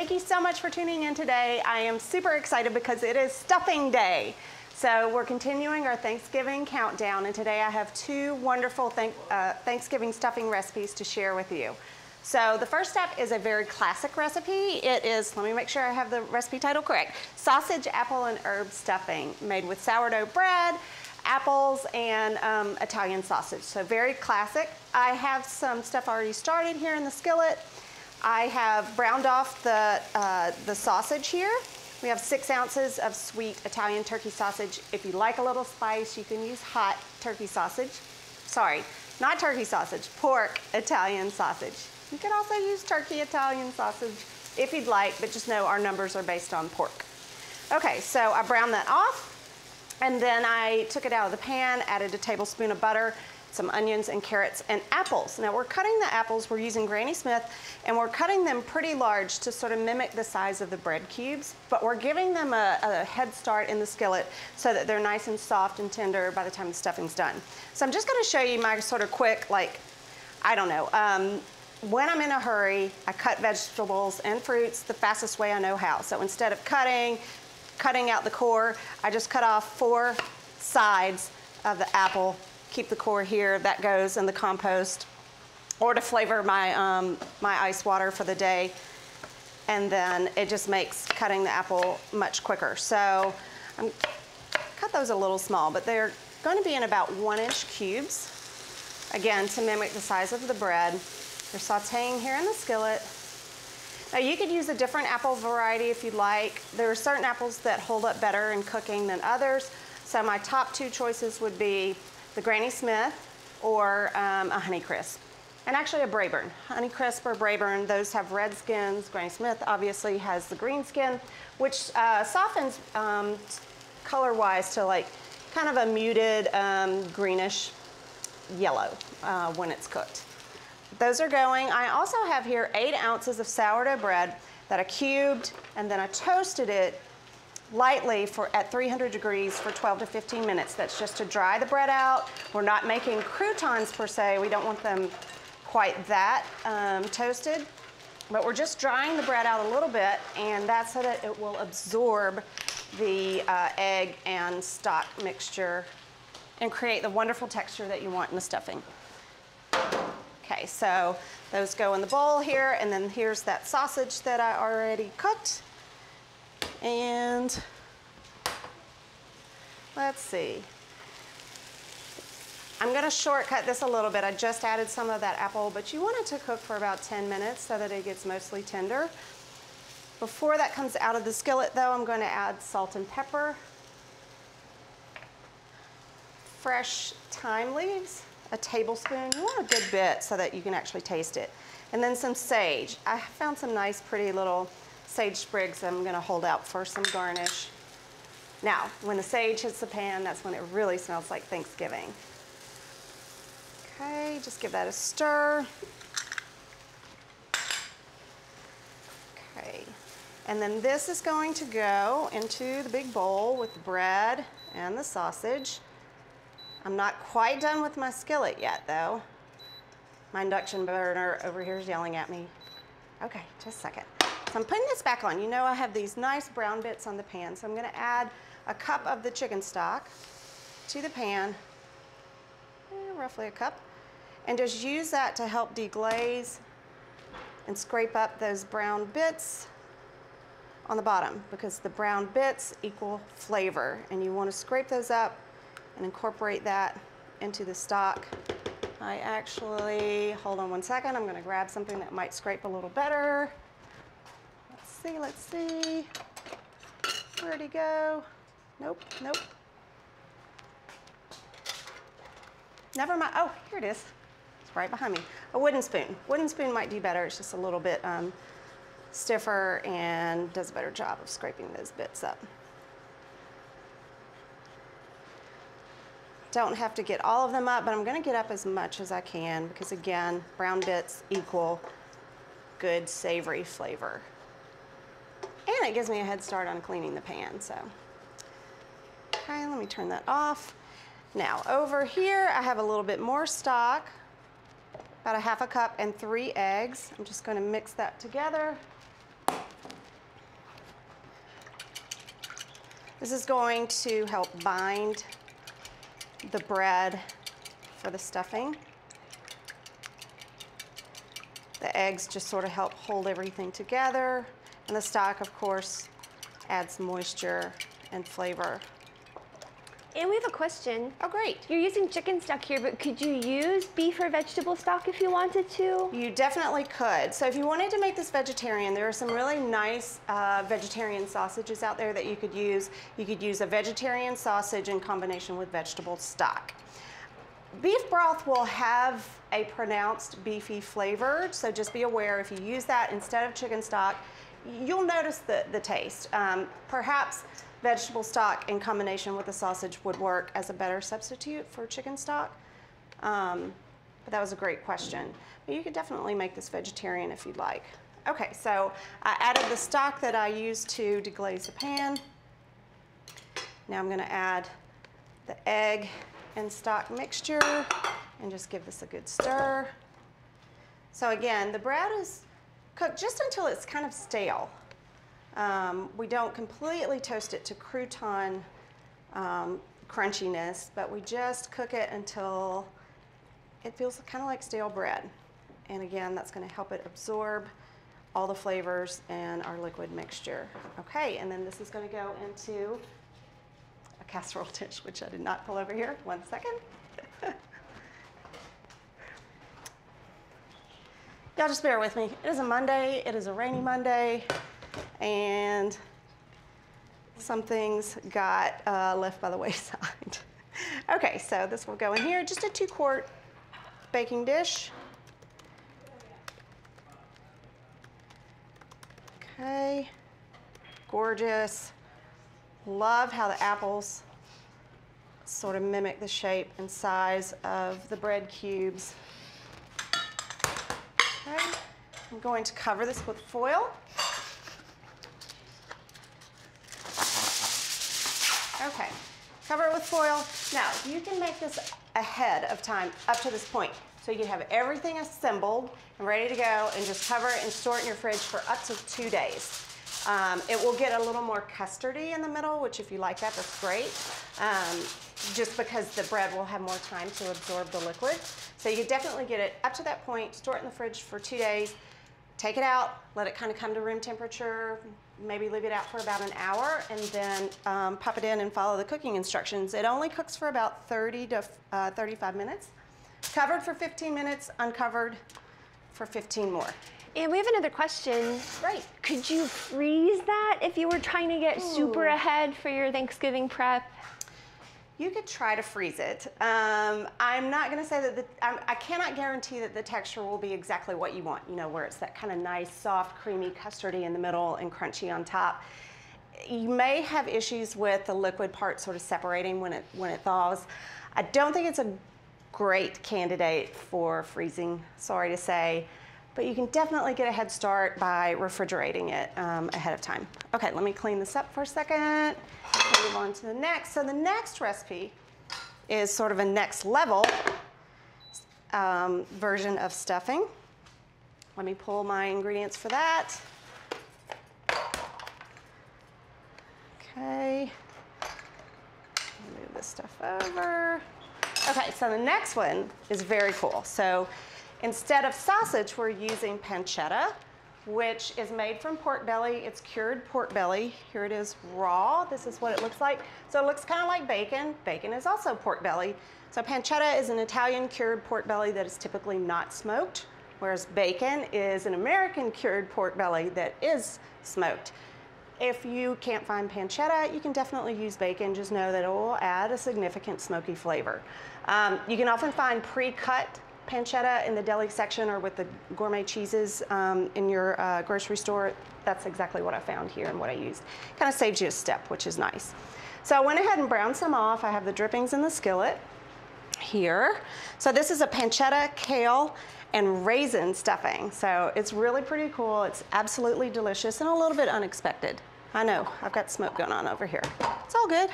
Thank you so much for tuning in today. I am super excited because it is stuffing day. So we're continuing our Thanksgiving countdown, and today I have two wonderful Thanksgiving stuffing recipes to share with you. So the first step is a very classic recipe. It is, let me make sure I have the recipe title correct, sausage, apple, and herb stuffing made with sourdough bread, apples, and Italian sausage. So very classic. I have some stuff already started here in the skillet. I have browned off the sausage here. We have 6 ounces of sweet Italian turkey sausage. If you like a little spice, you can use hot turkey sausage. Sorry, not turkey sausage, pork Italian sausage. You can also use turkey Italian sausage if you'd like, but just know our numbers are based on pork. Okay, so I browned that off, and then I took it out of the pan, added a tablespoon of butter, some onions and carrots and apples. Now we're cutting the apples, we're using Granny Smith, and we're cutting them pretty large to sort of mimic the size of the bread cubes, but we're giving them a head start in the skillet so that they're nice and soft and tender by the time the stuffing's done. So I'm just gonna show you my sort of quick, like, I don't know, when I'm in a hurry, I cut vegetables and fruits the fastest way I know how. So instead of cutting out the core, I just cut off 4 sides of the apple. Keep the core here, that goes in the compost, or to flavor my, my ice water for the day. And then it just makes cutting the apple much quicker. So cut those a little small, but they're going to be in about 1-inch cubes, again, to mimic the size of the bread. They're sauteing here in the skillet. Now you could use a different apple variety if you'd like. There are certain apples that hold up better in cooking than others. So my top 2 choices would be the Granny Smith or a Honeycrisp. And actually a Braeburn. Honeycrisp or Braeburn, those have red skins. Granny Smith obviously has the green skin, which softens color-wise to like kind of a muted greenish yellow when it's cooked. Those are going. I also have here 8 ounces of sourdough bread that I cubed, and then I toasted it lightly at 300 degrees for 12 to 15 minutes. That's just to dry the bread out. We're not making croutons per se. We don't want them quite that toasted, but we're just drying the bread out a little bit, and that's so that it will absorb the egg and stock mixture and create the wonderful texture that you want in the stuffing. Okay, so those go in the bowl here, and then here's that sausage that I already cooked. And let's see. I'm gonna shortcut this a little bit. I just added some of that apple, but you want it to cook for about 10 minutes so that it gets mostly tender. Before that comes out of the skillet though, I'm gonna add salt and pepper, fresh thyme leaves, a tablespoon. You want a good bit so that you can actually taste it. And then some sage. I found some nice pretty little sage sprigs I'm gonna hold out for some garnish. Now, when the sage hits the pan, that's when it really smells like Thanksgiving. Okay, just give that a stir. Okay, and then this is going to go into the big bowl with the bread and the sausage. I'm not quite done with my skillet yet though. My induction burner over here is yelling at me. Okay, just a second. So I'm putting this back on. You know I have these nice brown bits on the pan, so I'm gonna add a cup of the chicken stock to the pan, roughly a cup, and just use that to help deglaze and scrape up those brown bits on the bottom, because the brown bits equal flavor, and you wanna scrape those up and incorporate that into the stock. I actually, hold on one second, I'm gonna grab something that might scrape a little better. Let's see. Where'd he go? Nope, nope. Never mind, oh, here it is. It's right behind me. A wooden spoon. Wooden spoon might do better. It's just a little bit stiffer and does a better job of scraping those bits up. Don't have to get all of them up, but I'm gonna get up as much as I can because again, brown bits equal good savory flavor. And it gives me a head start on cleaning the pan, so. Okay, let me turn that off. Now over here, I have a little bit more stock, about a 1/2 cup and 3 eggs. I'm just gonna mix that together. This is going to help bind the bread for the stuffing. The eggs just sort of help hold everything together, and the stock, of course, adds moisture and flavor. And we have a question. Oh, great. You're using chicken stock here, but could you use beef or vegetable stock if you wanted to? You definitely could. So if you wanted to make this vegetarian, there are some really nice vegetarian sausages out there that you could use. You could use a vegetarian sausage in combination with vegetable stock. Beef broth will have a pronounced beefy flavor, so just be aware if you use that instead of chicken stock, you'll notice the taste. Perhaps vegetable stock in combination with the sausage would work as a better substitute for chicken stock. But that was a great question. But you could definitely make this vegetarian if you'd like. Okay, so I added the stock that I used to deglaze the pan. Now I'm gonna add the egg and stock mixture and just give this a good stir. So again, the bread is cooked just until it's kind of stale. We don't completely toast it to crouton crunchiness, but we just cook it until it feels kind of like stale bread. And again, that's going to help it absorb all the flavors and our liquid mixture. Okay, and then this is going to go into a casserole dish, which I did not pull over here. 1 second. Y'all just bear with me. It is a Monday. It is a rainy Monday. And some things got left by the wayside. Okay, so this will go in here. Just a 2-quart baking dish. Okay, gorgeous. Love how the apples sort of mimic the shape and size of the bread cubes. Okay, I'm going to cover this with foil. Okay, cover it with foil. Now, you can make this ahead of time up to this point. So you can have everything assembled and ready to go and just cover it and store it in your fridge for up to 2 days. It will get a little more custardy in the middle, which if you like that, that's great. Just because the bread will have more time to absorb the liquid. So you can definitely get it up to that point, store it in the fridge for 2 days, take it out, let it kind of come to room temperature, maybe leave it out for about an hour, and then pop it in and follow the cooking instructions. It only cooks for about 30 to 35 minutes. Covered for 15 minutes, uncovered for 15 more. And we have another question. Right. Could you freeze that if you were trying to get super ahead for your Thanksgiving prep? You could try to freeze it. I'm not gonna say that I cannot guarantee that the texture will be exactly what you want, you know, where it's that kind of nice, soft, creamy custardy in the middle and crunchy on top. You may have issues with the liquid part sort of separating when it thaws. I don't think it's a great candidate for freezing, sorry to say, but you can definitely get a head start by refrigerating it ahead of time. Okay, let me clean this up for a second. Move on to the next. So the next recipe is sort of a next level version of stuffing. Let me pull my ingredients for that. Okay, move this stuff over. Okay, so the next one is very cool. So instead of sausage, we're using pancetta, which is made from pork belly. It's cured pork belly. Here it is raw. This is what it looks like. So it looks kind of like bacon. Bacon is also pork belly. So pancetta is an Italian cured pork belly that is typically not smoked, whereas bacon is an American cured pork belly that is smoked. If you can't find pancetta, you can definitely use bacon. Just know that it will add a significant smoky flavor. You can often find pre-cut pancetta in the deli section or with the gourmet cheeses in your grocery store. That's exactly what I found here and what I used. Kind of saves you a step, which is nice. So I went ahead and browned some off. I have the drippings in the skillet here. So this is a pancetta, kale, and raisin stuffing. So it's really pretty cool. It's absolutely delicious and a little bit unexpected. I know, I've got smoke going on over here. It's all good.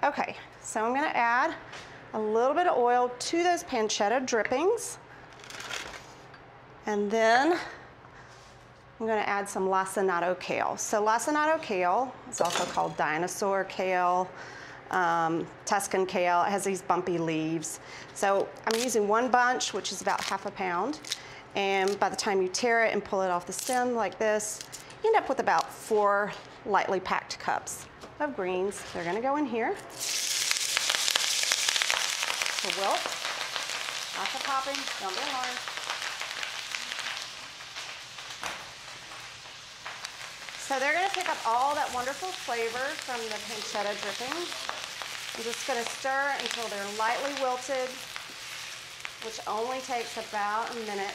Okay, so I'm gonna add a little bit of oil to those pancetta drippings. And then I'm going to add some lacinato kale. So lacinato kale is also called dinosaur kale, Tuscan kale. It has these bumpy leaves. So I'm using one bunch, which is about ½ pound. And by the time you tear it and pull it off the stem like this, you end up with about 4 lightly packed cups of greens. They're going to go in here. To wilt. Lots of popping. Don't be alarmed. So they're going to pick up all that wonderful flavor from the pancetta dripping. I'm just going to stir until they're lightly wilted, which only takes about a minute.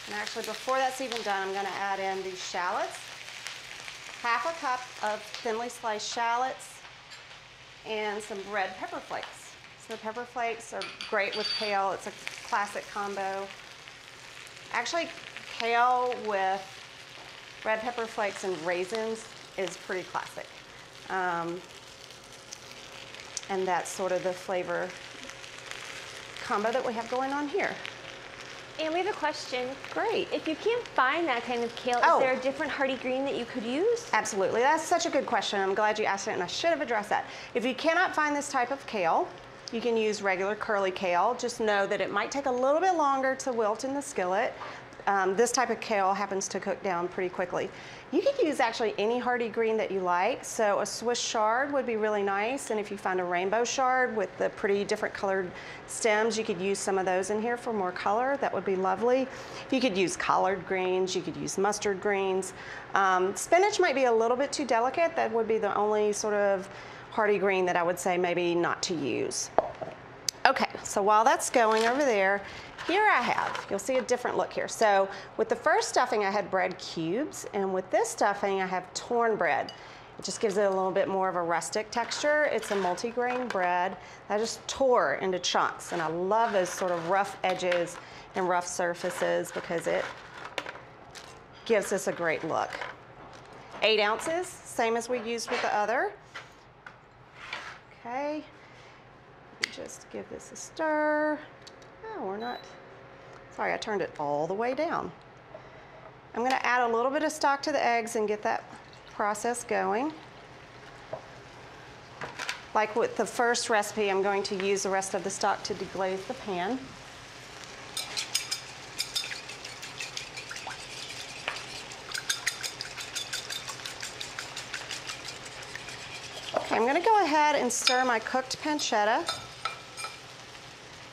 And actually, before that's even done, I'm going to add in these shallots. ½ cup of thinly sliced shallots and some red pepper flakes. So the pepper flakes are great with kale. It's a classic combo. Actually, kale with red pepper flakes and raisins is pretty classic. And that's sort of the flavor combo that we have going on here. And we have a question. Great. If you can't find that kind of kale, Oh. is there a different hardy green that you could use? Absolutely. That's such a good question. I'm glad you asked it, and I should have addressed that. If you cannot find this type of kale, you can use regular curly kale. Just know that it might take a little bit longer to wilt in the skillet. This type of kale happens to cook down pretty quickly. You could use actually any hardy green that you like. So a Swiss chard would be really nice. And if you find a rainbow chard with the pretty different colored stems, you could use some of those in here for more color. That would be lovely. You could use collard greens. You could use mustard greens. Spinach might be a little bit too delicate. That would be the only sort of hardy green that I would say maybe not to use. Okay, so while that's going over there, here I have, you'll see a different look here. So with the first stuffing, I had bread cubes, and with this stuffing, I have torn bread. It just gives it a little bit more of a rustic texture. It's a multi-grain bread that I just tore into chunks, and I love those sort of rough edges and rough surfaces because it gives us a great look. 8 ounces, same as we used with the other. Okay. Just give this a stir. Oh, we're not, sorry, I turned it all the way down. I'm going to add a little bit of stock to the eggs and get that process going. Like with the first recipe, I'm going to use the rest of the stock to deglaze the pan. Okay, I'm going to go ahead and stir my cooked pancetta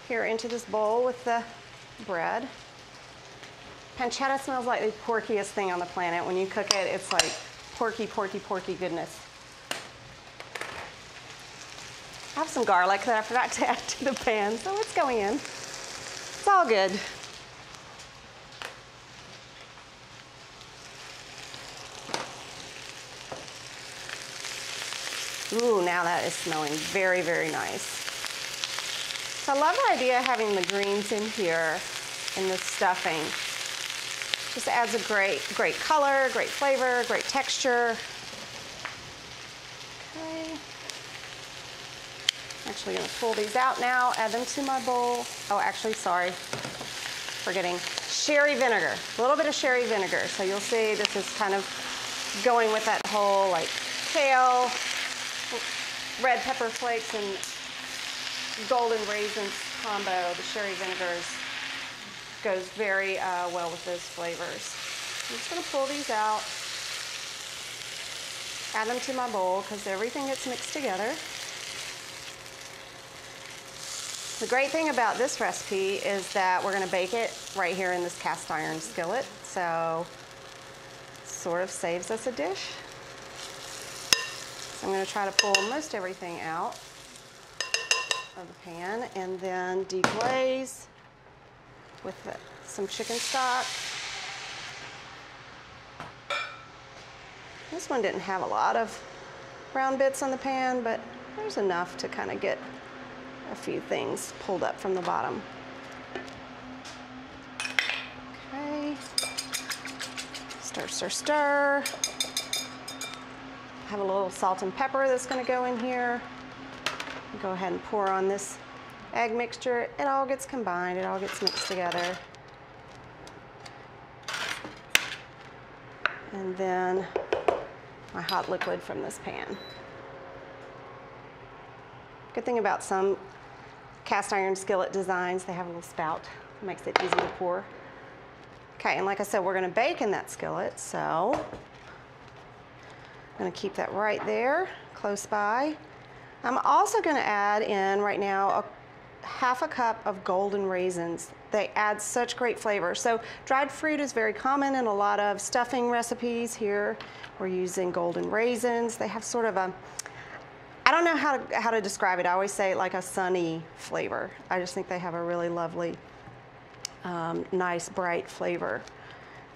here into this bowl with the bread. Pancetta smells like the porkiest thing on the planet. When you cook it, it's like porky, porky, porky goodness. I have some garlic that I forgot to add to the pan, so it's going in. It's all good. Ooh, now that is smelling very, very nice. So I love the idea of having the greens in here in the stuffing. Just adds a great color, great flavor, great texture. Okay. I'm actually gonna pull these out now, add them to my bowl. Oh, actually, sorry, forgetting. Sherry vinegar, a little bit of sherry vinegar. So you'll see this is kind of going with that whole like kale, red pepper flakes, and golden raisins combo. The sherry vinegars goes very well with those flavors. I'm just going to pull these out, add them to my bowl because everything gets mixed together. The great thing about this recipe is that we're going to bake it right here in this cast iron skillet, so it sort of saves us a dish. So I'm going to try to pull most everything out of the pan and then deglaze with some chicken stock. This one didn't have a lot of brown bits on the pan, but there's enough to kind of get a few things pulled up from the bottom. Okay. Stir, stir, stir. Have a little salt and pepper that's going to go in here. Go ahead and pour on this egg mixture. It all gets combined, it all gets mixed together. And then my hot liquid from this pan. Good thing about some cast iron skillet designs, they have a little spout. It makes it easy to pour. Okay, and like I said, we're gonna bake in that skillet, so I'm gonna keep that right there, close by. I'm also gonna add in right now half a cup of golden raisins. They add such great flavor. So dried fruit is very common in a lot of stuffing recipes. Here we're using golden raisins. They have sort of a, I don't know how to describe it. I always say like a sunny flavor. I just think they have a really lovely, nice bright flavor.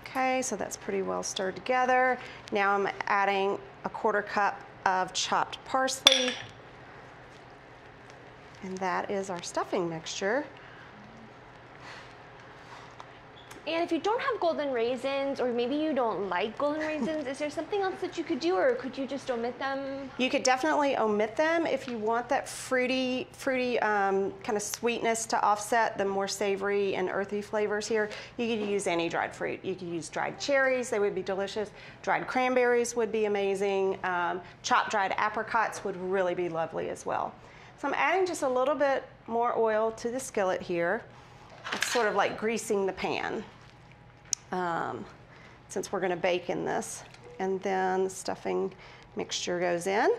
Okay, so that's pretty well stirred together. Now I'm adding a 1/4 cup of chopped parsley. And that is our stuffing mixture. And if you don't have golden raisins, or maybe you don't like golden raisins, is there something else that you could do, or could you just omit them? You could definitely omit them if you want that fruity kind of sweetness to offset the more savory and earthy flavors here. You could use any dried fruit. You could use dried cherries, they would be delicious. Dried cranberries would be amazing. Chopped dried apricots would really be lovely as well. So I'm adding just a little bit more oil to the skillet here. It's sort of like greasing the pan, since we're gonna bake in this. And then the stuffing mixture goes in.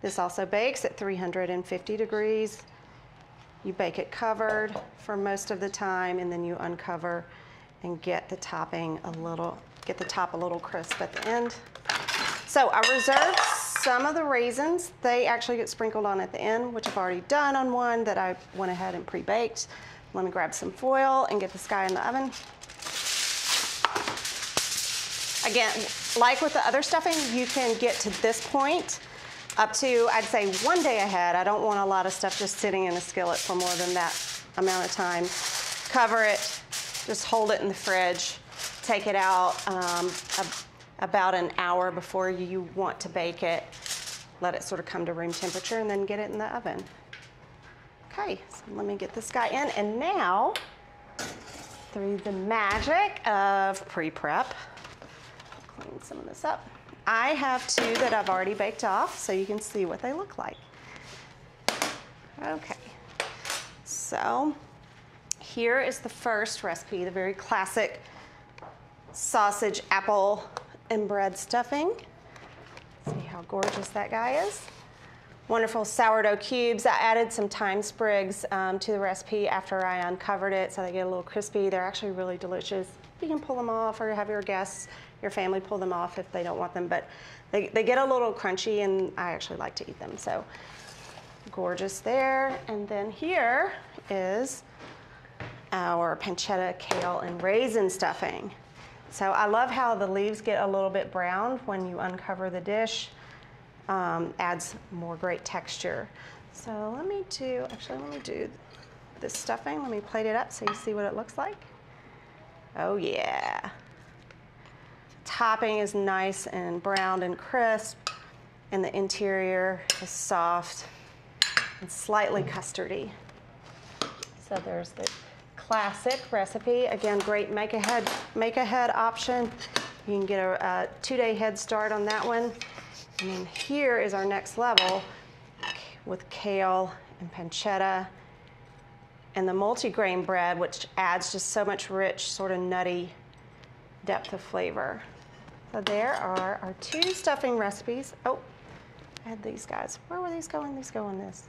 This also bakes at 350 degrees. You bake it covered for most of the time, and then you uncover and get the top a little crisp at the end. So I reserved some of the raisins. They actually get sprinkled on at the end, which I've already done on one that I went ahead and pre-baked. Let me grab some foil and get this guy in the oven. Again, like with the other stuffing, you can get to this point up to, I'd say, 1 day ahead. I don't want a lot of stuff just sitting in a skillet for more than that amount of time. Cover it, just hold it in the fridge, take it out about an hour before you want to bake it. Let it sort of come to room temperature and then get it in the oven. Okay, so let me get this guy in, and now, through the magic of pre-prep, clean some of this up. I have 2 that I've already baked off, so you can see what they look like. Okay, so here is the first recipe, the very classic sausage, apple, and bread stuffing. See how gorgeous that guy is. Wonderful sourdough cubes. I added some thyme sprigs to the recipe after I uncovered it, so they get a little crispy. They're actually really delicious. You can pull them off, or have your guests, your family pull them off if they don't want them, but they get a little crunchy, and I actually like to eat them, so gorgeous there. And then here is our pancetta, kale, and raisin stuffing. So I love how the leaves get a little bit browned when you uncover the dish. Adds more great texture. So let me do this stuffing. Let me plate it up so you see what it looks like. Oh yeah. Topping is nice and browned and crisp, and the interior is soft and slightly custardy. So there's the classic recipe. Again, great make-ahead option. You can get a 2-day head start on that one. And then here is our next level with kale and pancetta and the multigrain bread, which adds just so much rich, sort of nutty depth of flavor. So there are our 2 stuffing recipes. Oh, I had these guys. Where were these going? These go in this.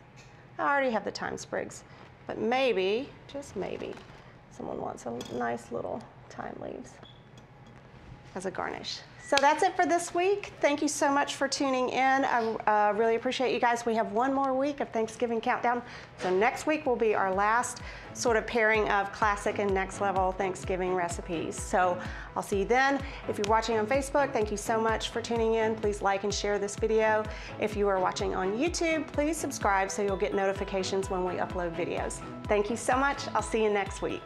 I already have the thyme sprigs, but maybe, just maybe, someone wants some nice little thyme leaves as a garnish. So that's it for this week. Thank you so much for tuning in. I really appreciate you guys. We have 1 more week of Thanksgiving countdown. So next week will be our last sort of pairing of classic and next level Thanksgiving recipes. So I'll see you then. If you're watching on Facebook, thank you so much for tuning in. Please like and share this video. If you are watching on YouTube, please subscribe so you'll get notifications when we upload videos. Thank you so much. I'll see you next week.